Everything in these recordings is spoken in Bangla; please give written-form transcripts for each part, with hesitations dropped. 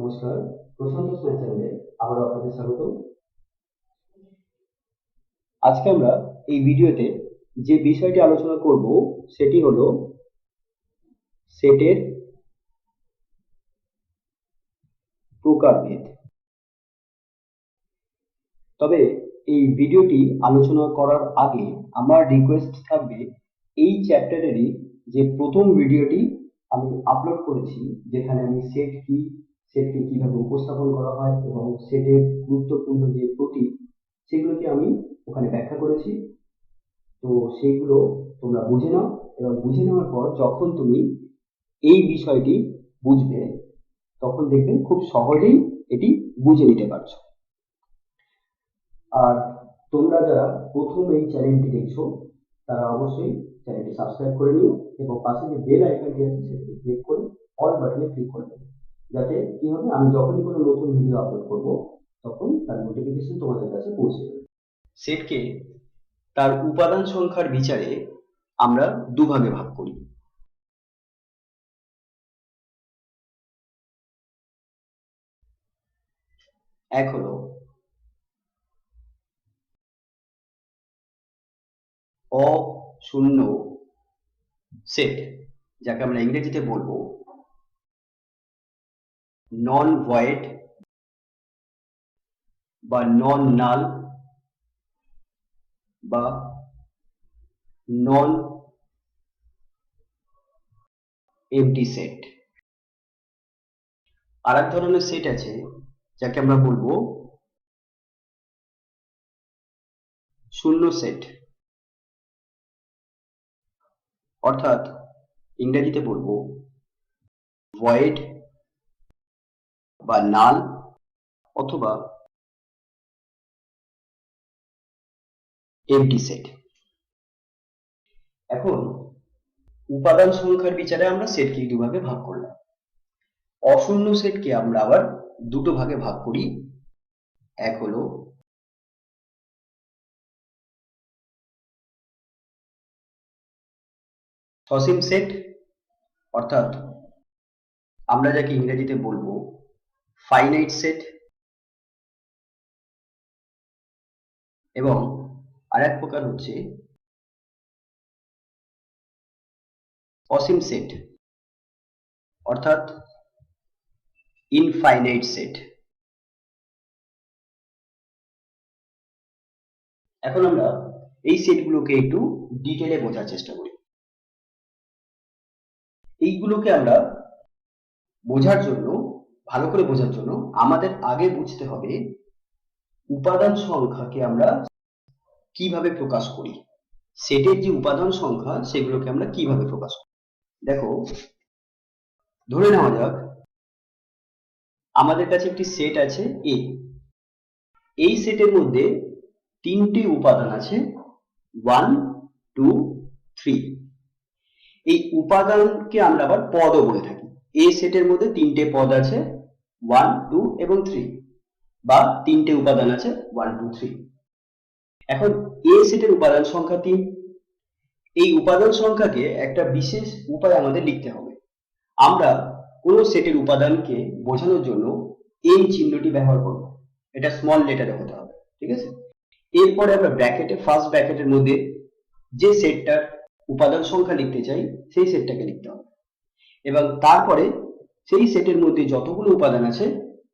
নমস্কার, প্রশান্ত স্মাইল চ্যানেলে আবারও আপনাদের স্বাগত। আজকে আমরা এই ভিডিওতে যে বিষয়টি আলোচনা করব সেটি হলো সেটের প্রকারভেদ। তবে এই ভিডিওটি আলোচনা করার আগে আমার রিকোয়েস্ট থাকবে, এই চ্যাপ্টারেরই যে প্রথম ভিডিওটি আমি আপলোড করেছি, যেখানে আমি সেটকে কিভাবে উপস্থাপন করা হয় এবং সেটের গুরুত্বপূর্ণ যে প্রতীক সেগুলোকে আমি ওখানে ব্যাখ্যা করেছি। তো সেইগুলো তোমরা বুঝে নাও, এবং বুঝে নেওয়ার পর যখন তুমি এই বিষয়টি বুঝবে তখন দেখবে খুব সহজেই এটি বুঝে নিতে পারছো। আর তোমরা যারা প্রথম এই চ্যানেলটি দেখছো তারা অবশ্যই চ্যানেলটি সাবস্ক্রাইব করে নিও এবং পাশে যে বেল আইকনটি আছে সেটি ক্লিক করে অল বাটনে ক্লিক করে দেবে, যাতে কি হবে, আমি যখনই কোনো নতুন ভিডিও আপলোড করব তখন তার নোটিফিকেশন তোমাদের কাছে পৌঁছে যাবে। সেটকে তার উপাদান সংখ্যার বিচারে আমরা দুভাগে ভাগ করি। এক হলো অশূন্য সেট, যাকে আমরা ইংরেজিতে বলবো নন ভয়েড বা নন নাল বা নন এমটি সেট। আর এক ধরনের সেট আছে যাকে আমরা বলবো শূন্য সেট, অর্থাৎ ইংরেজিতে বলবো ভয়েড বা নাল অথবা এমটি সেট। এখন উপাদান সংখ্যার বিচারে আমরা সেটকে দুভাগে ভাগ করলাম। অশূন্য সেটকে আমরা আবার দুটো ভাগে ভাগ করি। এক হলো সসীম সেট, অর্থাৎ আমরা যাকে ইংরেজিতে বলবো ফাইনাইট সেট, এবং আরেক প্রকার হচ্ছে অসীম সেট, অর্থাৎ ইনফাইনাইট সেট। এখন আমরা এই সেটগুলোকে একটু ডিটেলে বোঝার চেষ্টা করি। এইগুলোকে আমরা বোঝার জন্য, ভালো করে বোঝার জন্য আমাদের আগে বুঝতে হবে উপাদান সংখ্যাকে আমরা কিভাবে প্রকাশ করি। সেটের যে উপাদান সংখ্যা সেগুলোকে আমরা কিভাবে প্রকাশ করি। দেখো, ধরে নেওয়া যাক আমাদের কাছে একটি সেট আছে এ। এই সেটের মধ্যে তিনটি উপাদান আছে 1, 2, 3। এই উপাদানকে আমরা আবার পদও বলে থাকি। এই সেটের মধ্যে তিনটে পদ আছে 1, 2 এবং 3, বা তিনটে উপাদান আছে 1, 2, 3। এখন এ সেটের উপাদান সংখ্যা 3। এই উপাদান সংখ্যাকে একটা বিশেষ উপায়ে আমাদের লিখতে হবে। আমরা কোনো সেটের উপাদানকে বোঝানোর জন্য এন চিহ্নটি ব্যবহার করব। এটা স্মল লেটারে হতে হবে, ঠিক আছে? এরপরে আমরা ব্র্যাকেটে, ফার্স্ট ব্র্যাকেটের মধ্যে যে সেটটার উপাদান সংখ্যা লিখতে চাই সেই সেটটাকে লিখতে হবে, এবং তারপরে সেই সেটের মধ্যে যতগুলো উপাদান আছে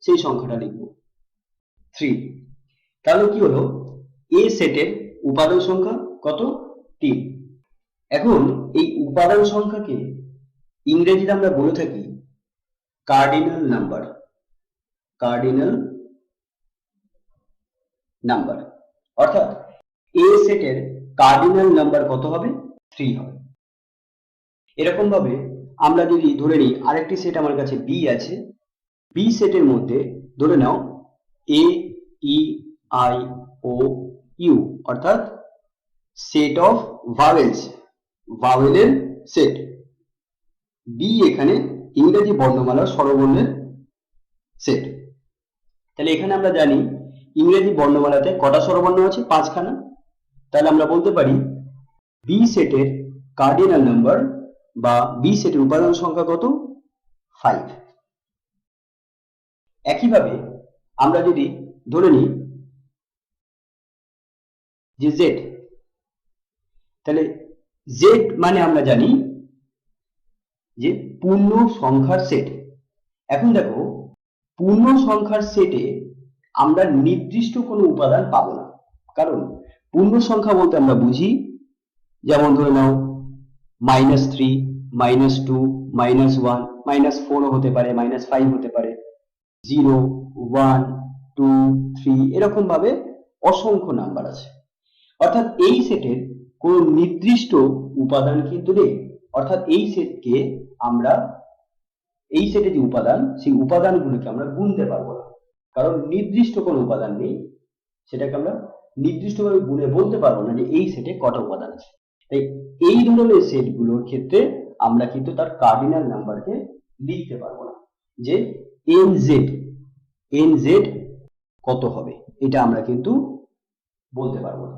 সেই সংখ্যাটা লিখব 3। তাহলে কি হলো, এ সেটের উপাদান সংখ্যা কত? 3। এখন এই উপাদান সংখ্যাকে ইংরেজিতে আমরা বলে থাকি কার্ডিনাল নাম্বার। কার্ডিনাল নাম্বার, অর্থাৎ এ সেটের কার্ডিনাল নাম্বার কত হবে? 3 হবে। এরকম ভাবে আমরা যদি ধরে নিই আরেকটি সেট আমার কাছে বি আছে, বি সেটের মধ্যে ধরে নাও A, E, I, O, U, অর্থাৎ সেট অফ ভাওয়েলস, ভাওয়েলের সেট। বি এখানে ইংরেজি বর্ণমালার স্বরবর্ণের সেট। তাহলে এখানে আমরা জানি ইংরেজি বর্ণমালাতে কটা স্বরবর্ণ আছে? 5খানা। তাহলে আমরা বলতে পারি বি সেটের কার্ডিনাল নাম্বার বা বি সেটের উপাদান সংখ্যা কত? 5। একইভাবে আমরা যদি ধরে নিই যে জেড, তাহলে জেড মানে আমরা জানি যে পূর্ণ সংখ্যার সেট। এখন দেখো, পূর্ণ সংখ্যার সেটে আমরা নির্দিষ্ট কোনো উপাদান পাবো না, কারণ পূর্ণ সংখ্যা বলতে আমরা বুঝি, যেমন ধরে নাও -3, -2, -1, -4 হতে পারে, -5 হতে পারে, 0, 1, 2, 3 এরকম ভাবে অসংখ্য নাম্বার আছে। অর্থাৎ এই সেটের কোনো নির্দিষ্ট উপাদান কিন্তু নেই। অর্থাৎ এই সেটকে আমরা, এই সেটে যে উপাদান, সেই উপাদানগুলোকে আমরা গুনতে পারবো না, কারণ নির্দিষ্ট কোনো উপাদান নেই। সেটাকে আমরা নির্দিষ্টভাবে গুনে বলতে পারবো না যে এই সেটে কটা উপাদান আছে। তাই এই ধরনের সেটগুলোর ক্ষেত্রে আমরা কিন্তু তার কার্ডিনাল নাম্বারকে লিখতে পারবো না, যে nz কত হবে, এটা আমরা কিন্তু বলতে পারবো না।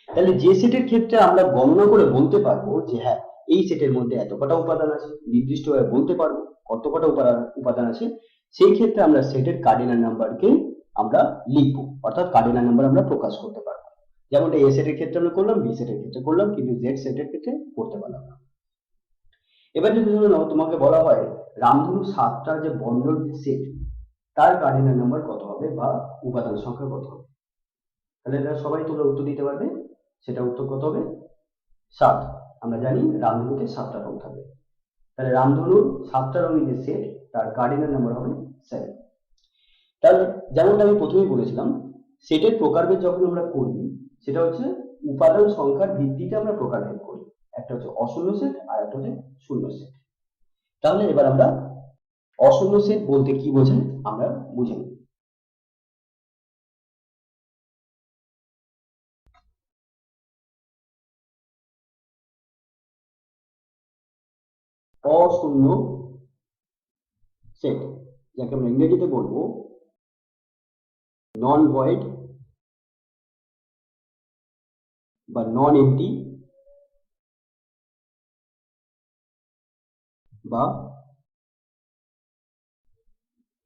তাহলে যে সেটের ক্ষেত্রে আমরা গণনা করে বলতে পারবো যে হ্যাঁ, এই সেটের মধ্যে এত কটা উপাদান আছে, নির্দিষ্টভাবে বলতে পারবো কত কটা উপাদান আছে, সেই ক্ষেত্রে আমরা সেটের কার্ডিনাল নাম্বারকে আমরা লিখবো, অর্থাৎ কার্ডিনাল নাম্বার আমরা প্রকাশ করতে পারবো। যেমনটা এ সেটের ক্ষেত্রে আমরা করলাম, বি সেটের ক্ষেত্রে করলাম, কিন্তু জেড সেটের ক্ষেত্রে করতে পারলাম না। এবার যদি ধরে নাও তোমাকে বলা হয় রামধনু 7টা যে বর্ণর যে সেট, তার কার্ডিনাল নাম্বার কত হবে বা উপাদান সংখ্যা কত হবে, তাহলে এটা সবাই তোমরা উত্তর দিতে পারবে। সেটা উত্তর কত হবে? 7। আমরা জানি রামধনুতে 7টা রং থাকবে, তাহলে রামধনুর 7টা রঙের যে সেট, তার কার্ডিনাল নাম্বার হবে 7। তাহলে যেমনটা আমি প্রথমেই বলেছিলাম, সেটের প্রকারভেদ যখন আমরা করি, সেটা হচ্ছে উপাদান সংখ্যার ভিত্তিতে আমরা প্রকারভেদ করি। একটা হচ্ছে অশূন্য সেট আর একটা হচ্ছে শূন্য সেট। তাহলে এবার আমরা অশূন্য সেট বলতে কি বোঝায় আমরা বুঝে নিই। অশূন্য সেট, যাকে আমরা ইংরেজিতে বলবো নন ভয়েড বা নন এমটি বা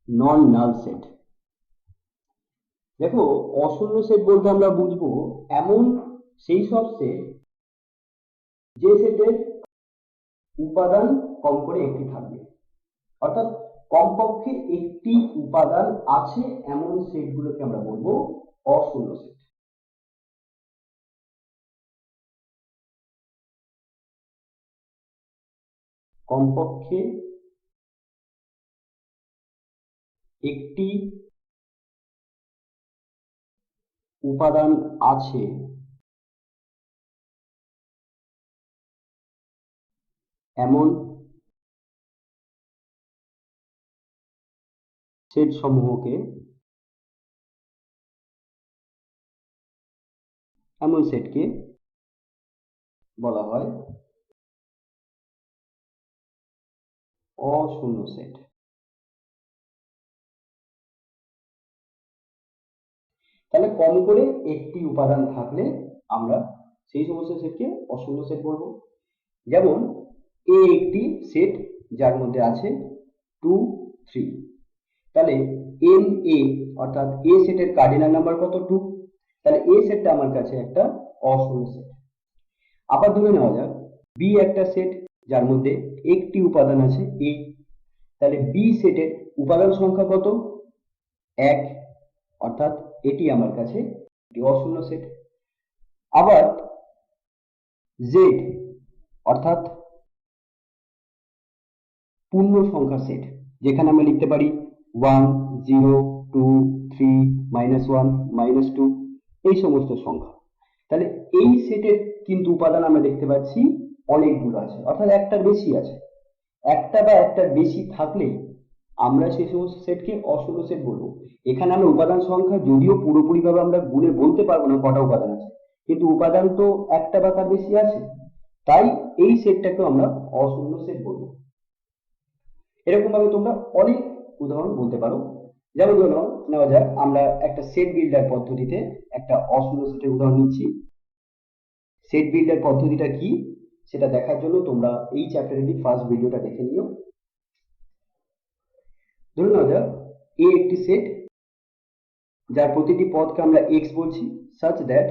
নন নাল সেট। দেখো, অশূন্য সেট বলতে আমরা বুঝবো এমন সেই সব সেট যে সেটের উপাদান কম করে একটি থাকবে, অর্থাৎ কমপক্ষে একটি উপাদান আছে এমন সেটগুলোকে আমরা বলবো অশূন্য সেট। কমপক্ষে একটি উপাদান আছে এমন সেট সমূহকে, এমন সেটকে বলা হয় অশূন্য সেট। তাহলে কম করে একটি উপাদান থাকলে আমরা সেই সমস্ত সেটকে অশূন্য সেট বলবো। যেমন এ একটি সেট যার মধ্যে আছে 2, 3, তাহলে এন এ অর্থাৎ এ সেটের কার্ডিনাল নাম্বার কত? 2। তাহলে এ সেটটা আমার কাছে একটা অশূন্য সেট। আবার ধরে নেওয়া যাক বি একটা সেট যার মধ্যে একটি উপাদান আছে এ, তাহলে বি সেটের উপাদান সংখ্যা কত? 1, অর্থাৎ এটি আমার কাছে একটি অশূন্য সেট। আবার জেড অর্থাৎ পূর্ণ সংখ্যা সেট, যেখানে আমরা লিখতে পারি 1, 0, 2, 3, -1, -2 এই সমস্ত সংখ্যা। তাহলে এই সেটের কিন্তু উপাদান আমরা দেখতে পাচ্ছি অনেকগুলো আছে, অর্থাৎ একটার বেশি আছে। একটা বা একটার বেশি থাকলে আমরা সেই সমস্ত সেটকে অশূন্য সেট বলবো। এখানে আমরা উপাদান সংখ্যা যদিও পুরোপুরিভাবে আমরা গুণে বলতে পারবো না কটা উপাদান আছে, কিন্তু উপাদান তো একটা বা তার বেশি আছে, তাই এই সেটটাকে আমরা অশূন্য সেট বলবো। এরকম ভাবে তোমরা অনেক উদাহরণ বলতে পারো। যেমন ধরো নেওয়া যাক আমরা একটা সেট বিল্ডার পদ্ধতিতে একটা অশূন্য সেটের উদাহরণ নিচ্ছি। সেট বিল্ডার পদ্ধতিটা কি সেটা দেখার জন্য তোমরা এই চ্যাপ্টারেরই ফার্স্ট ভিডিওটা দেখে নিও। ধরে নেওয়া যাক এ একটি সেট যার প্রতিটি পদকে আমরা এক্স বলছি, such that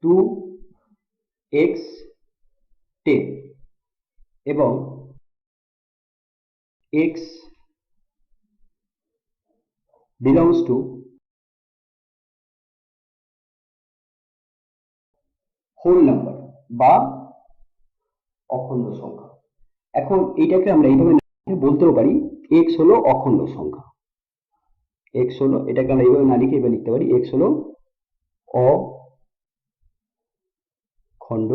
2x 10 এবং x belongs to whole number বা অখণ্ড সংখ্যা। এখন এইটাকে আমরা এইভাবে বলতেও পারি x হলো অখণ্ড সংখ্যা, x হলো, এটাকে আমরা এইভাবে না লিখে এভাবে লিখতে পারি x হলো অখণ্ড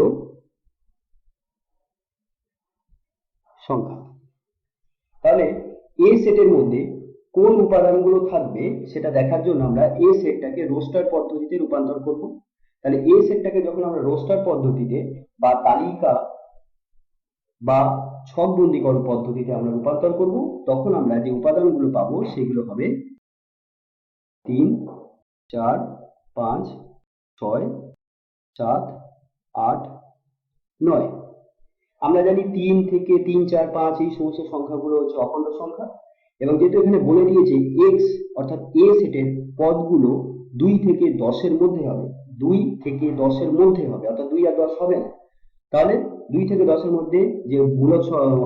সংখ্যা। তাহলে এ সেটের মধ্যে কোন উপাদানগুলো থাকবে সেটা দেখার জন্য আমরা এ সেটটাকে রোস্টার পদ্ধতিতে রূপান্তর করব। তাহলে এ সেটটাকে যখন আমরা রোস্টার পদ্ধতিতে বা তালিকা বা ছকবন্দীকরণ পদ্ধতিতে আমরা রূপান্তর করব, তখন আমরা যে উপাদানগুলো পাবো সেগুলো হবে 3 4 5 6 7 8 9। আমরা জানি 3 থেকে 3 4 5 এই সমস্ত সংখ্যাগুলো হচ্ছে অখণ্ড সংখ্যা, এবং যেহেতু এখানে বলে দিয়েছে x অর্থাৎ এ সেটের পদগুলো 2 থেকে 10 এর মধ্যে হবে, 2 থেকে 10 এর মধ্যে হবে, অর্থাৎ 2 আর 10 হবে না। তাহলে 2 থেকে 10 এর মধ্যে যে মূল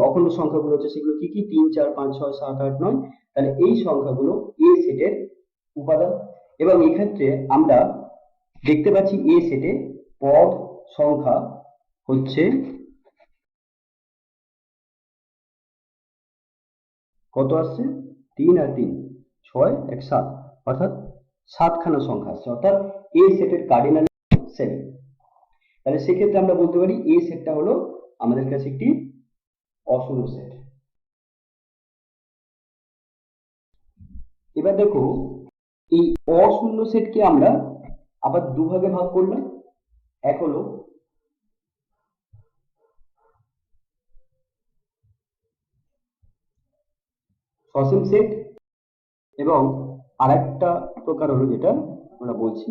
অখণ্ড সংখ্যাগুলো হচ্ছে সেগুলো কি কি? 3 4 5 6 7 8 9। তাহলে এই সংখ্যাগুলো এ সেটের উপাদান, এবং এক্ষেত্রে আমরা দেখতে পাচ্ছি এ সেটে পদ সংখ্যা হচ্ছে কত আসছে? 3 আর 3 6 1 7, অর্থাৎ 7খানা সংখ্যা আসছে, অর্থাৎ এ সেটের কার্ডিনাল 7। তাহলে সেক্ষেত্রে আমরা বলতে পারি এ সেটটা হলো আমাদের কাছে একটি অশূন্য সেট। এবার দেখো এই অশূন্য সেটকে আমরা আবার দুভাগে ভাগ করলাম। এক হলো সসীম সেট, এবং আরেকটা প্রকার হলো যেটা আমরা বলছি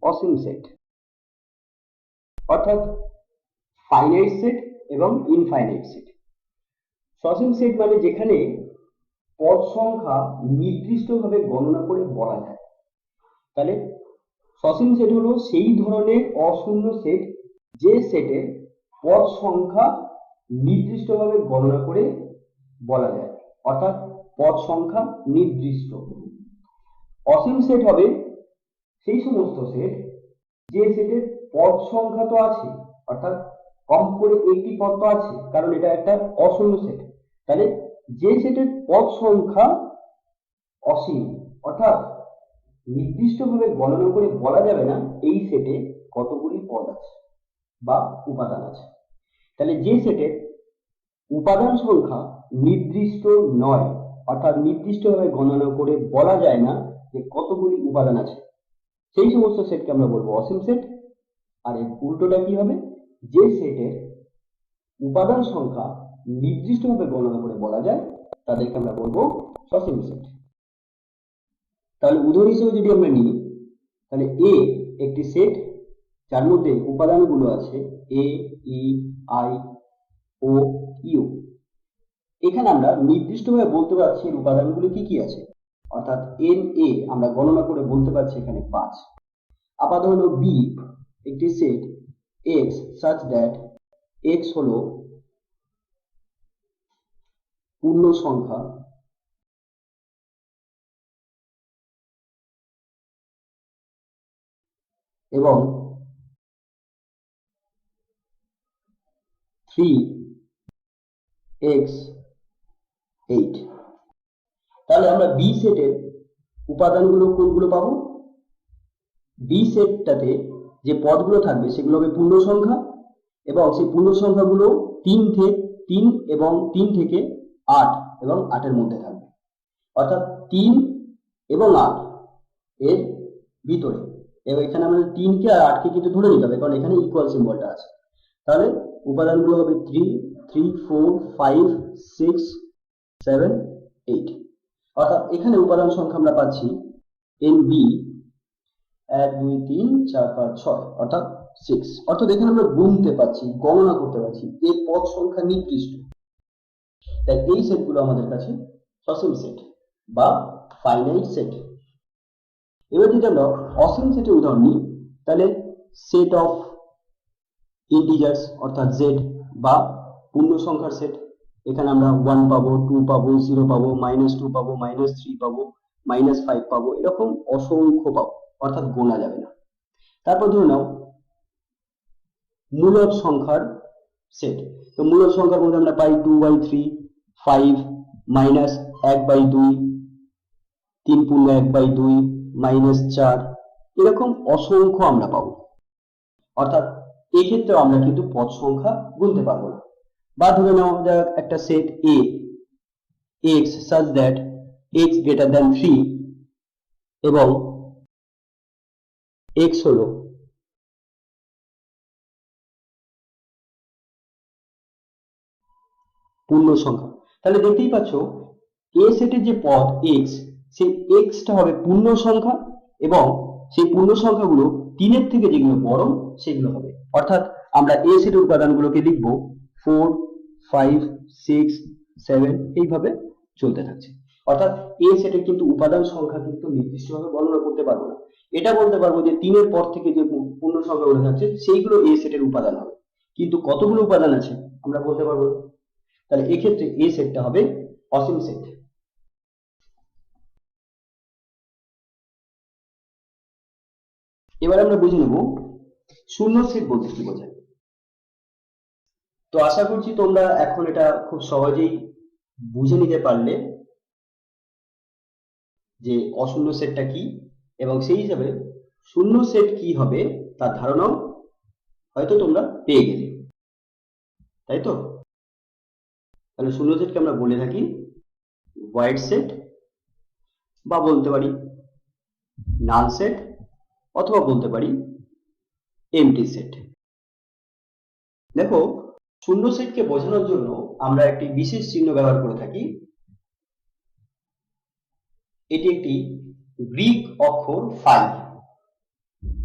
অসীম সেট, অর্থাৎ ফাইনাইট সেট এবং ইনফাইনাইট সেট। সসীম সেট মানে যেখানে পদ সংখ্যা নির্দিষ্টভাবে গণনা করে বলা যায়। তাহলে সসীম সেট হলো সেই ধরনের অশূন্য সেট যে সেটে পদ সংখ্যা নির্দিষ্টভাবে গণনা করে বলা যায়, অর্থাৎ পদ সংখ্যা নির্দিষ্ট। অসীম সেট হবে সেই সমস্ত সেট যে সেটের পদ সংখ্যা তো আছে, অর্থাৎ কম করে একটি পদ তো আছে, কারণ এটা একটা অশূন্য সেট। তাহলে যে সেটের পদ সংখ্যা অসীম, অর্থাৎ নির্দিষ্টভাবে গণনা করে বলা যাবে না এই সেটে কতগুলি পদ আছে বা উপাদান আছে। তাহলে যে সেটের উপাদান সংখ্যা নির্দিষ্ট নয়, অর্থাৎ নির্দিষ্টভাবে গণনা করে বলা যায় না যে কতগুলি উপাদান আছে, সেই সমস্ত সেটকে আমরা বলবো অসীম সেট। আর এর উল্টোটা কি হবে? যে সেটের উপাদান সংখ্যা নির্দিষ্টভাবে গণনা করে বলা যায় তাদেরকে আমরা বলবো সসীম সেট। তাহলে উদাহরণ হিসেবে যদি আমরা নিই, তাহলে এ একটি সেট যার মধ্যে উপাদানগুলো আছে এ, ই, আই, ও, ইউ। এখানে আমরা নির্দিষ্টভাবে বলতে পারছি এর উপাদানগুলো কি কি আছে, অর্থাৎ এন এ আমরা গণনা করে বলতে পারছি এখানে 5। আবার হলো বি একটি set x such that x হলো পূর্ণ সংখ্যা এবং 3x 8। তাহলে আমরা বি সেটের উপাদানগুলো কোনগুলো পাবো? বি সেটটাতে যে পদগুলো থাকবে সেগুলো হবে পূর্ণ সংখ্যা, এবং সেই পূর্ণ সংখ্যাগুলো 3 এবং 3 থেকে 8 এবং 8 এর মধ্যে থাকবে, অর্থাৎ 3 এবং 8 এর ভিতরে। এবং এখানে আমাদের 3 কে আর 8 কে কিন্তু ধরে নিতে হবে, কারণ এখানে ইকুয়াল সিম্বলটা আছে। তাহলে উপাদানগুলো হবে 3 4 5 6 7 8, অর্থাৎ এখানে উপাদান সংখ্যা আমরা পাচ্ছি NB 1 2 3 4 5 6, অর্থাৎ 6। অর্থাৎ এখানে আমরা গুনতে পারছি, গণনা করতে পারছি এর পদ সংখ্যা নির্দিষ্ট। তাই এই সেটগুলো আমাদের কাছে সসীম সেট বা ফাইনাইট সেট। এবার যদি আমরা অসীম সেটের উদাহরণ নিই, তাহলে সেট অফ ইন্টিজার্স অর্থাৎ জেড বা পূর্ণ সংখ্যার সেট। এখানে আমরা 1 পাবো, 2 পাবো, 0 পাবো, -2 পাবো, -3 পাবো, -5 পাবো, এরকম অসংখ্য পাবো, অর্থাৎ গোনা যাবে না। তারপর ধরে নাও মূলদ সংখ্যার সেট। তো মূলদ সংখ্যার মধ্যে আমরা পাই 2/3, 5, -1/2, 3 পূর্ণ 1/2, -4, এরকম অসংখ্য আমরা পাবো। অর্থাৎ এই ক্ষেত্রে আমরা কিন্তু পদ সংখ্যা গুনতে পারবো না। বা ধরে নাও একটা set A x such that x greater than 3 এবং x হলো পূর্ণ সংখ্যা। তাহলে দেখতেই পাচ্ছ A সেটের যে পদ x, সেই x টা হবে পূর্ণ সংখ্যা এবং সেই পূর্ণ সংখ্যাগুলো 3 এর থেকে যেগুলো বড় সেগুলো হবে। অর্থাৎ আমরা A সেটের উপাদানগুলোকে লিখব 4, 5, 6, 7 এইভাবে চলতে থাকছে। অর্থাৎ A সেটের কিন্তু উপাদান সংখ্যা কিন্তু নির্দিষ্টভাবে বর্ণনা করতে পারবো না। এটা বলতে পারবো যে 3 এর পর থেকে যে পূর্ণ সংখ্যাগুলো থাকছে সেইগুলো A সেটের উপাদান হবে, কিন্তু কতগুলো উপাদান আছে আমরা বলতে পারবো না। তাহলে এক্ষেত্রে A সেটটা হবে অসীম সেট। এবার আমরা বুঝে নেব শূন্য সেট বলতে কি বোঝায়। তো আশা করছি তোমরা এখন এটা খুব সহজেই বুঝে নিতে পারলে যে অশূন্য সেটটা কি, এবং সেই হিসাবে শূন্য সেট কি হবে তার ধারণাও হয়তো তোমরা পেয়ে গেলে, তাই তো? তাহলে শূন্য সেটকে আমরা বলে থাকি void সেট বা বলতে পারি নাল সেট অথবা বলতে পারি এমটি সেট। দেখো শূন্য সেটকে বোঝানোর জন্য আমরা একটি বিশেষ চিহ্ন ব্যবহার করে থাকি। এটি একটি গ্রিক অক্ষর ফাই।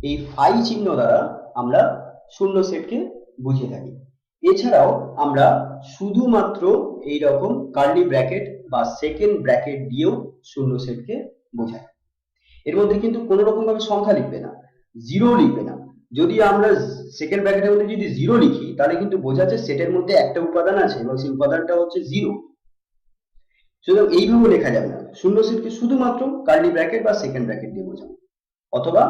এই ফাই চিহ্ন দ্বারা আমরা শূন্য সেটকে বুঝিয়ে থাকি। এছাড়াও আমরা শুধুমাত্র এই রকম কার্লি ব্র্যাকেট বা সেকেন্ড ব্র্যাকেট দিয়েও শূন্য সেটকে বোঝাই। এর মধ্যে কিন্তু কোনো রকম ভাবে সংখ্যা লিখবে না, জিরো লিখবে না। যদি আমরা সেকেন্ড ব্র্যাকেটের মধ্যে যদি জিরো লিখি তাহলে কিন্তু বোঝাচ্ছে সেটের মধ্যে একটা উপাদান আছে এবং সেই উপাদানটা হচ্ছে জিরো। সুতরাং এইভাবে লেখা যাবে না। শূন্য সেটকে শুধুমাত্র কার্লি ব্র্যাকেট বা সেকেন্ড ব্র্যাকেট দিয়ে বোঝানো অথবা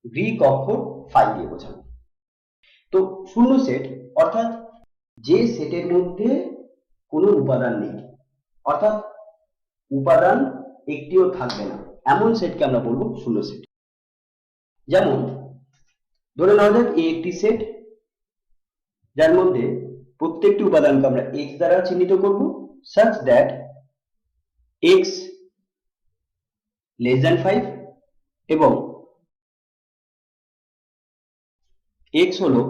গ্রিক অক্ষর ফাই দিয়ে বোঝানো। তো শূন্য সেট অর্থাৎ যে সেটের মধ্যে কোনো উপাদান নেই, অর্থাৎ উপাদান একটিও থাকবে না, এমন সেটকে আমরা বলবো শূন্য সেট। যেমন ধরে নেওয়া যাক এ একটি সেট যার মধ্যে প্রত্যেকটি উপাদানকে আমরা x দ্বারা চিহ্নিত করব such that x less than 5 এবং x হলো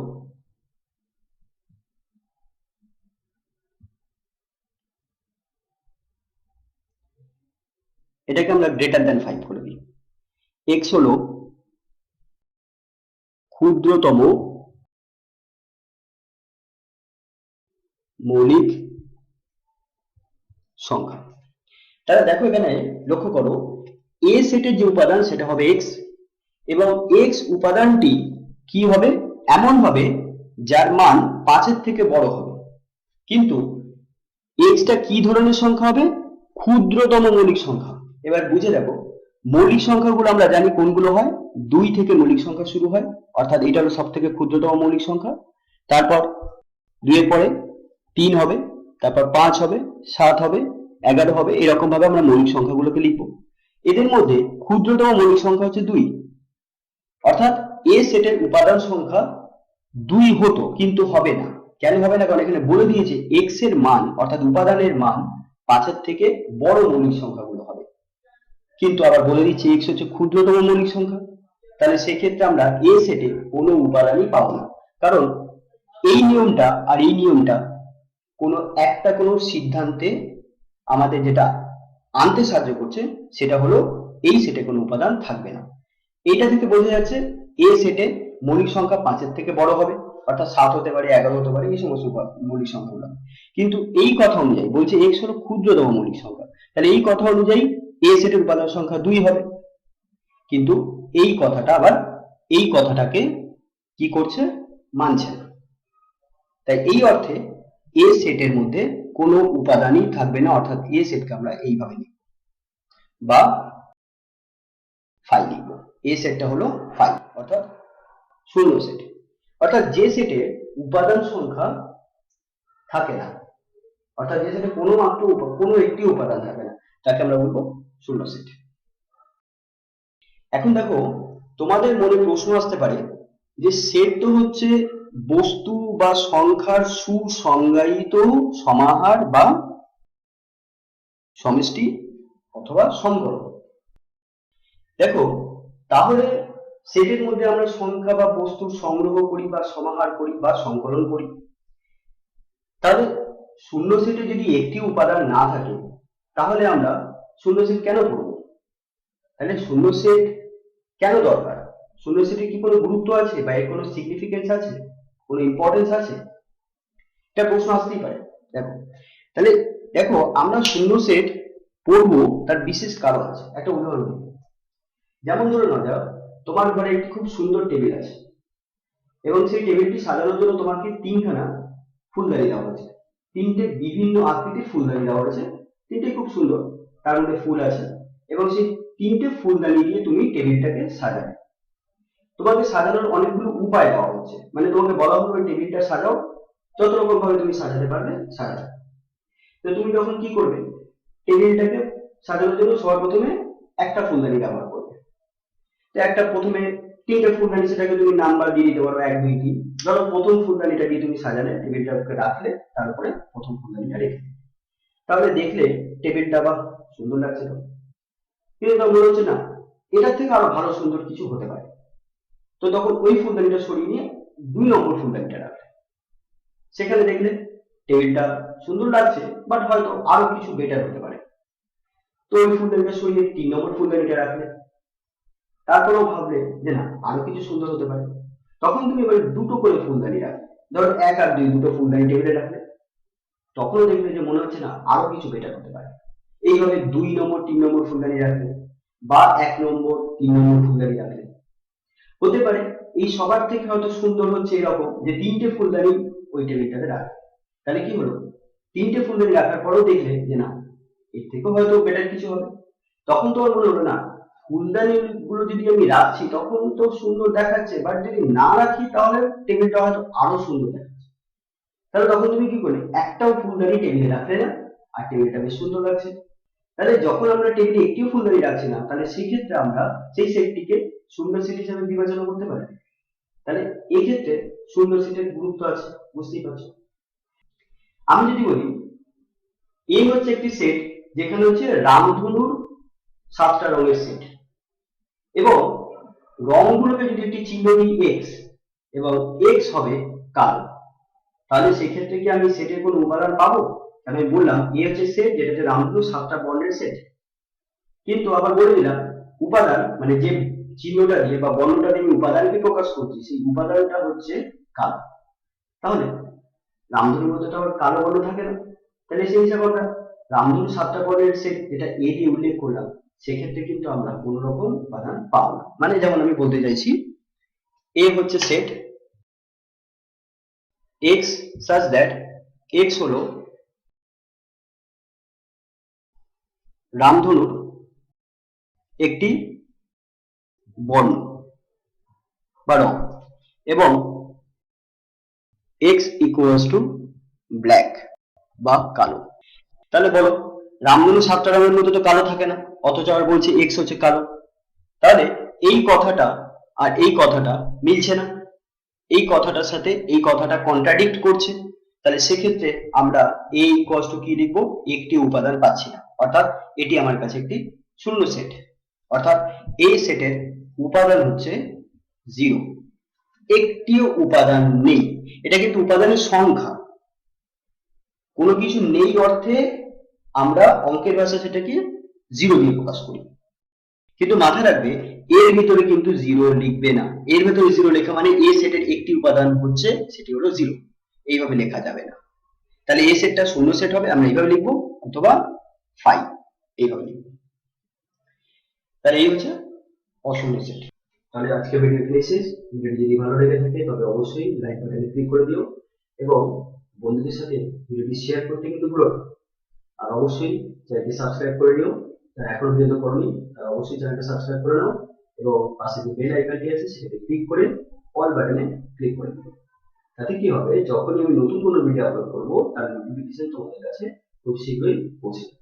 এটাকে আমরা গ্রেটার দ্যান 5 করে দিই। x হলো ক্ষুদ্রতম মৌলিক সংখ্যা। তাহলে দেখো এখানে লক্ষ্য করো a সেটের যে উপাদান সেটা হবে x এবং x উপাদানটি কি হবে, এমন হবে যার মান 5 এর থেকে বড় হবে। কিন্তু x টা কি ধরনের সংখ্যা হবে, ক্ষুদ্রতম মৌলিক সংখ্যা। এবার বুঝে দেখো মৌলিক সংখ্যাগুলো আমরা জানি কোনগুলো হয়, 2 থেকে মৌলিক সংখ্যা শুরু হয়, অর্থাৎ এটা হলো সবথেকে ক্ষুদ্রতম মৌলিক সংখ্যা। তারপর 2 এর পরে 3 হবে, তারপর 5 হবে, 7 হবে, 11 হবে, এরকম ভাবে আমরা মৌলিক সংখ্যাগুলোকে লিখব। এদের মধ্যে ক্ষুদ্রতম মৌলিক সংখ্যা হচ্ছে 2, অর্থাৎ এ সেটের উপাদান সংখ্যা 2 হতো কিন্তু হবে না। কেন হবে না, কারণ এখানে বলে দিয়েছে x এর মান অর্থাৎ উপাদানের মান 5 এর থেকে বড় মৌলিক সংখ্যাগুলো হবে, কিন্তু আবার বলে দিচ্ছে x হচ্ছে ক্ষুদ্রতম মৌলিক সংখ্যা। তাহলে সেক্ষেত্রে আমরা এ সেটে কোনো উপাদানই পাবো না, কারণ এই নিয়মটা আর এই নিয়মটা কোনো একটা কোনো সিদ্ধান্তে আমাদের যেটা আনতে সাহায্য করছে সেটা হলো এই সেটে কোনো উপাদান থাকবে না। এইটা থেকে বোঝা যাচ্ছে এ সেটে মৌলিক সংখ্যা 5 এর থেকে বড় হবে, অর্থাৎ 7 হতে পারে, 11 হতে পারে, এই সমস্ত মৌলিক সংখ্যাগুলো। কিন্তু এই কথা অনুযায়ী বলছে x হলো ক্ষুদ্রতম মৌলিক সংখ্যা, তাহলে এই কথা অনুযায়ী এ সেটের উপাদান সংখ্যা 2 হবে, কিন্তু এই কথাটা আবার এই কথাটাকে কি করছে, মানছে না। তাই এই অর্থে এ সেটের মধ্যে কোনো উপাদানই থাকবে না, অর্থাৎ এ সেটকে আমরা এইভাবে লিখব বা ফাই লিখব। এ সেটটা হলো ফাই, অর্থাৎ শূন্য সেট, অর্থাৎ যে সেটে উপাদান সংখ্যা থাকে না, অর্থাৎ যে সেটে কোনো একটি উপাদান থাকে না, তাকে আমরা বলবো শূন্য সেট। এখন দেখো, তোমাদের মনে প্রশ্ন আসতে পারে যে সেট তো হচ্ছে বস্তু বা সংখ্যার সুসংজ্ঞায়িত সমাহার বা সমষ্টি অথবা সংকলন। দেখো, তাহলে সেটের মধ্যে আমরা সংখ্যা বা বস্তুর সংগ্রহ করি বা সমাহার করি বা সংকলন করি, তাহলে শূন্য সেটে যদি একটি উপাদান না থাকে তাহলে আমরা শূন্য সেট কেন করব? তাহলে শূন্য সেট কেন দরকার? শূন্য সেটের কি কোনো গুরুত্ব আছে বা এর কোনো সিগনিফিকেন্স আছে, কোনো ইম্পর্টেন্স আছে? এটা প্রশ্ন আসতেই পারে। তাহলে দেখো, আমরা শূন্য সেট পড়বো তার বিশেষ কারণ আছে। একটা উদাহরণ দিই, যেমন ধরে নাও যাও, তোমার ঘরে একটি খুব সুন্দর টেবিল আছে এবং সেই টেবিলটি সাজানোর জন্য তোমাকে 3খানা ফুলদানি দেওয়া হয়েছে, 3টে বিভিন্ন আকৃতির ফুলদানি দেওয়া হয়েছে, 3টে খুব সুন্দর, তার মধ্যে ফুল আছে এবং সেই 3টে ফুলদানি দিয়ে তুমি টেবিলটাকে সাজাবে। তোমাকে সাজানোর অনেকগুলো উপায় দেওয়া হচ্ছে, মানে তোমাকে বলা হবে টেবিলটা সাজাও, যত রকম ভাবে তুমি সাজাতে পারবে সাজাও। তো তুমি তখন কি করবে? টেবিলটাকে সাজানোর জন্য সবার প্রথমে একটা ফুলদানি ব্যবহার করবে। তো একটা প্রথমে 3টে ফুলদানি, সেটাকে তুমি নাম্বার দিয়ে দিতে পারো 1 2 3। ধরো প্রথম ফুলদানিটা দিয়ে তুমি সাজালে, টেবিলটাকে রাখলে, তারপরে প্রথম ফুলদানিটা রেখে, তাহলে দেখলে টেবিলটা বা সুন্দর লাগছে তো, কিন্তু তখন মনে হচ্ছে না এটার থেকে আরো ভালো সুন্দর কিছু হতে পারে। তো তখন ওই ফুলদানিটা সরিয়ে নিয়ে 2 নম্বর ফুলদানিটা রাখলে, সেখানে দেখলে টেবিলটা সুন্দর লাগছে, বাট হয়তো আরো কিছু বেটার হতে পারে। তো ওই ফুলদানিটা সরিয়ে 3 নম্বর ফুলদানিটা রাখলে, তারপরেও ভাবলে যে না আরো কিছু সুন্দর হতে পারে, তখন তুমি এবার 2টো করে ফুলদানি রাখলে, ধরো 1 আর 2, 2টো ফুলদানি টেবিলে রাখলে, তখনও দেখবে যে মনে হচ্ছে না আরো কিছু বেটার হতে পারে। এইভাবে 2 নম্বর 3 নম্বর ফুলদানি রাখলে বা 1 নম্বর 3 নম্বর ফুলদানি রাখলে, হতে পারে এই সবার থেকে হয়তো সুন্দর হচ্ছে এরকম যে 3টে ফুলদানি ওই টেবিলটাতে রাখলে। তাহলে কি হলো, 3টে ফুলদানি রাখার পরেও দেখলে যে না এর থেকেও হয়তো বেটার কিছু হবে। তখন তোমার মনে হলো না ফুলদানি গুলো যদি আমি রাখছি তখন তো সুন্দর দেখাচ্ছে, বাট যদি না রাখি তাহলে টেবিলটা হয়তো আরো সুন্দর দেখাচ্ছে। তাহলে তখন তুমি কি করলে, একটাও ফুলদানি টেবিলে রাখলে না, আর টেবিলটা বেশ সুন্দর লাগছে। তাহলে যখন আমরা টেবিলে একটিও ফুলদানি রাখছি না, তাহলে সেক্ষেত্রে আমরা সেই সেটটিকে শূন্য সেট হিসেবে বিবেচনা করতে পারি। তাহলে এই ক্ষেত্রে শূন্য সেটের গুরুত্ব আছে, বুঝতেই পারছো। আমি যদি বলি এই হচ্ছে একটি সেট যেখানে হচ্ছে রামধনুর 7টা রঙের সেট, এবং রংগুলোকে যদি একটি চিহ্ন দিই এক্স, এবং এক্স হবে কালো, তাহলে সেক্ষেত্রে কি আমি সেটের কোনো উপাদান পাবো? আমি বললাম এ হচ্ছে সেট যেটাতে রামধনু 7টা বর্ণের সেট, কিন্তু আবার বলে দিলাম উপাদান মানে যে চিহ্নটা দিয়ে বা বর্ণটা দিয়ে উপাদানকে প্রকাশ করছি, সেই উপাদানটা হচ্ছে কালো। তাহলে রামধনুর মধ্যে তো আবার কালো বর্ণ থাকে না, তাহলে সেই হিসাবে আমরা রামধনু 7টা বর্ণের সেট যেটা এ দিয়ে উল্লেখ করলাম, সেক্ষেত্রে কিন্তু আমরা কোন রকম উপাদান পাবো না। মানে যেমন আমি বলতে চাইছি এ হচ্ছে set x such that x হলো রামধনুর একটি বর্ণ বা রং, এবং x equals to ব্ল্যাক বা কালো। তাহলে বলো রামধনু 7টা রঙের মধ্যে তো কালো থাকে না, অথচ আবার বলছে x হচ্ছে কালো। তাহলে এই কথাটা আর এই কথাটা মিলছে না, এই কথাটার সাথে এই কথাটা কন্ট্রাডিক্ট করছে। তাহলে সেক্ষেত্রে আমরা এই কষ্ট কি লিখবো, একটি উপাদান পাচ্ছি না, অর্থাৎ এটি আমার কাছে একটি শূন্য সেট, অর্থাৎ এই সেটের উপাদান হচ্ছে 0, একটিও উপাদান নেই। এটা কিন্তু উপাদানের সংখ্যা, কোনো কিছু নেই অর্থে আমরা অঙ্কের ভাষায় সেটাকে 0 দিয়ে প্রকাশ করি। কিন্তু মাথায় রাখবে এর ভিতরে কিন্তু 0 লিখবে না, এর ভিতরে 0 লেখা মানে এ সেটের একটি উপাদান হচ্ছে সেটি হলো 0, এইভাবে লেখা যাবে না। তাহলে এ সেটটা শূন্য সেট হবে, আমরা এইভাবে লিখবো, অথবা 5। এইভাবে লিখবো। তাহলে এই হচ্ছে অশূন্য সেট। তাহলে আজকে ভিডিও এখানে শেষ। ভিডিওটি যদি ভালো লেগে থাকে তবে অবশ্যই লাইক বাটনে ক্লিক করে দিও এবং বন্ধুদের সাথে ভিডিওটি শেয়ার করতে কিন্তু ভুলো না। আর অবশ্যই চ্যানেলটি সাবস্ক্রাইব করে নিও, যারা এখনো পর্যন্ত করনি তারা অবশ্যই চ্যানেলটা সাবস্ক্রাইব করে নাও এবং পাশে যে বেল আইকনটি আছে সেটাতে ক্লিক করে অল বাটনে ক্লিক করে দিও। তাতে কি হবে, যখনই আমি নতুন কোনো ভিডিও আপলোড করবো তার নোটিফিকেশন তোমাদের কাছে খুব শীঘ্রই পৌঁছে যাবে।